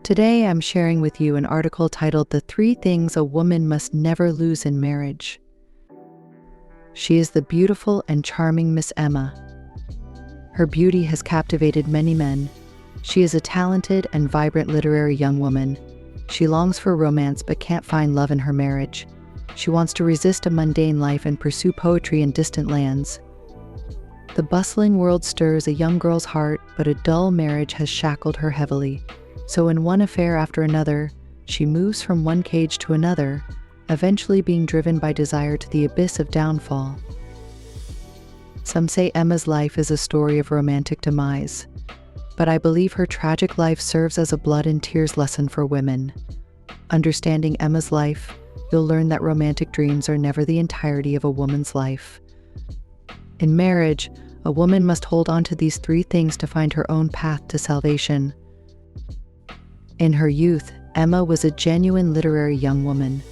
Today I'm sharing with you an article titled "The 3 Things a Woman Must Never Lose in Marriage." She is the beautiful and charming Miss Emma. Her beauty has captivated many men. She is a talented and vibrant literary young woman. She longs for romance but can't find love in her marriage. She wants to resist a mundane life and pursue poetry in distant lands. The bustling world stirs a young girl's heart, but a dull marriage has shackled her heavily. So in one affair after another, she moves from one cage to another, eventually being driven by desire to the abyss of downfall. Some say Emma's life is a story of romantic demise, but I believe her tragic life serves as a blood and tears lesson for women. Understanding Emma's life, you'll learn that romantic dreams are never the entirety of a woman's life. In marriage, a woman must hold on to these 3 things to find her own path to salvation. In her youth, Emma was a genuine literary young woman.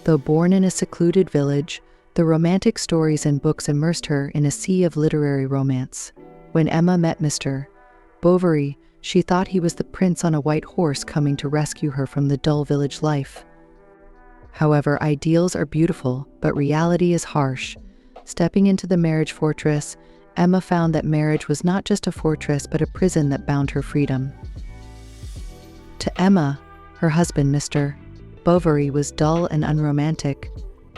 Though born in a secluded village, the romantic stories and books immersed her in a sea of literary romance. When Emma met Mr. Bovary, she thought he was the prince on a white horse coming to rescue her from the dull village life. However, ideals are beautiful, but reality is harsh. Stepping into the marriage fortress, Emma found that marriage was not just a fortress but a prison that bound her freedom. To Emma, her husband, Mr. Bovary, was dull and unromantic.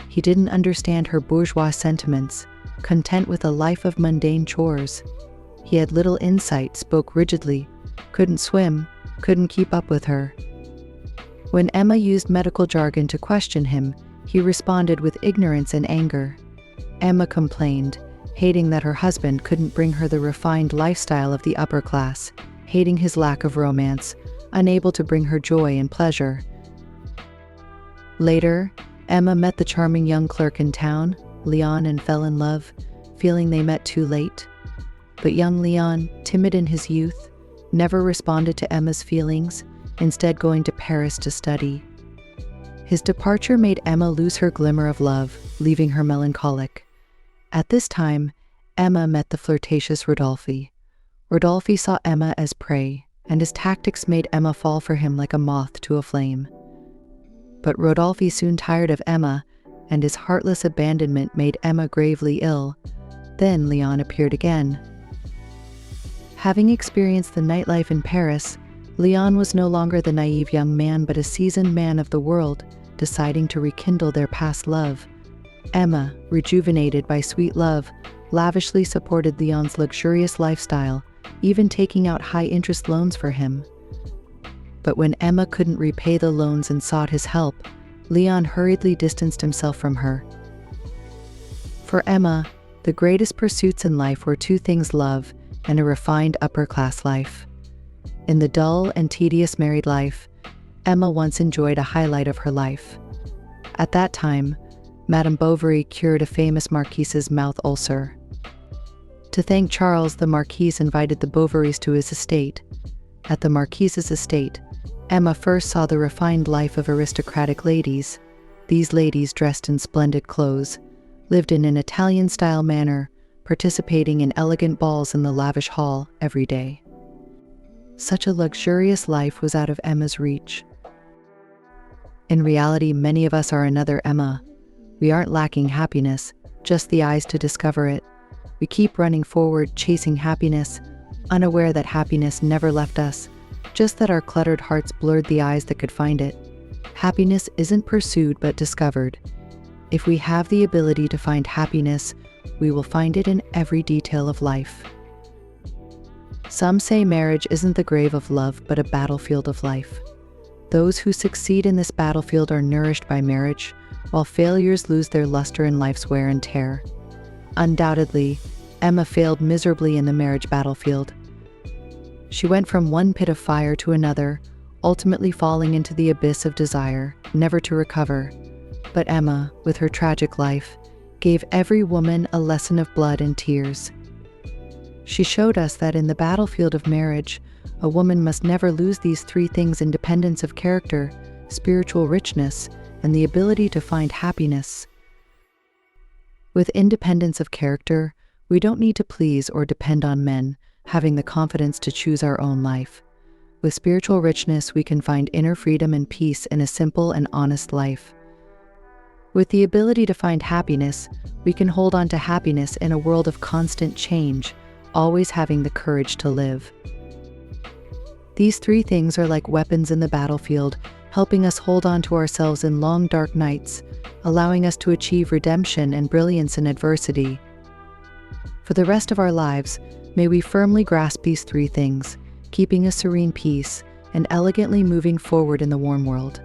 He didn't understand her bourgeois sentiments, content with a life of mundane chores. He had little insight, spoke rigidly, couldn't swim, couldn't keep up with her. When Emma used medical jargon to question him, he responded with ignorance and anger. Emma complained, hating that her husband couldn't bring her the refined lifestyle of the upper class, hating his lack of romance, unable to bring her joy and pleasure. Later, Emma met the charming young clerk in town, Leon, and fell in love, feeling they met too late. But young Leon, timid in his youth, never responded to Emma's feelings, instead going to Paris to study. His departure made Emma lose her glimmer of love, leaving her melancholic. At this time, Emma met the flirtatious Rodolphe. Rodolphe saw Emma as prey, and his tactics made Emma fall for him like a moth to a flame. But Rodolphe soon tired of Emma, and his heartless abandonment made Emma gravely ill. Then Leon appeared again. Having experienced the nightlife in Paris, Leon was no longer the naive young man but a seasoned man of the world, deciding to rekindle their past love. Emma, rejuvenated by sweet love, lavishly supported Leon's luxurious lifestyle, even taking out high-interest loans for him. But when Emma couldn't repay the loans and sought his help, Leon hurriedly distanced himself from her. For Emma, the greatest pursuits in life were 2 things: love and a refined upper-class life. In the dull and tedious married life, Emma once enjoyed a highlight of her life. At that time, Madame Bovary cured a famous marquise's mouth ulcer. To thank Charles, the Marquise invited the Bovarys to his estate. At the Marquise's estate, Emma first saw the refined life of aristocratic ladies. These ladies, dressed in splendid clothes, lived in an Italian-style manner, participating in elegant balls in the lavish hall every day. Such a luxurious life was out of Emma's reach. In reality, many of us are another Emma. We aren't lacking happiness, just the eyes to discover it. We keep running forward, chasing happiness, unaware that happiness never left us, just that our cluttered hearts blurred the eyes that could find it. Happiness isn't pursued but discovered. If we have the ability to find happiness, we will find it in every detail of life. Some say marriage isn't the grave of love but a battlefield of life. Those who succeed in this battlefield are nourished by marriage, while failures lose their luster in life's wear and tear. Undoubtedly, Emma failed miserably in the marriage battlefield. She went from one pit of fire to another, ultimately falling into the abyss of desire, never to recover. But Emma, with her tragic life, gave every woman a lesson of blood and tears. She showed us that in the battlefield of marriage, a woman must never lose these 3 things: independence of character, spiritual richness, and the ability to find happiness. With independence of character, we don't need to please or depend on men, having the confidence to choose our own life. With spiritual richness, we can find inner freedom and peace in a simple and honest life. With the ability to find happiness, we can hold on to happiness in a world of constant change, always having the courage to live. These three things are like weapons in the battlefield, helping us hold on to ourselves in long, dark nights, allowing us to achieve redemption and brilliance in adversity. For the rest of our lives, may we firmly grasp these three things, keeping a serene peace and elegantly moving forward in the warm world.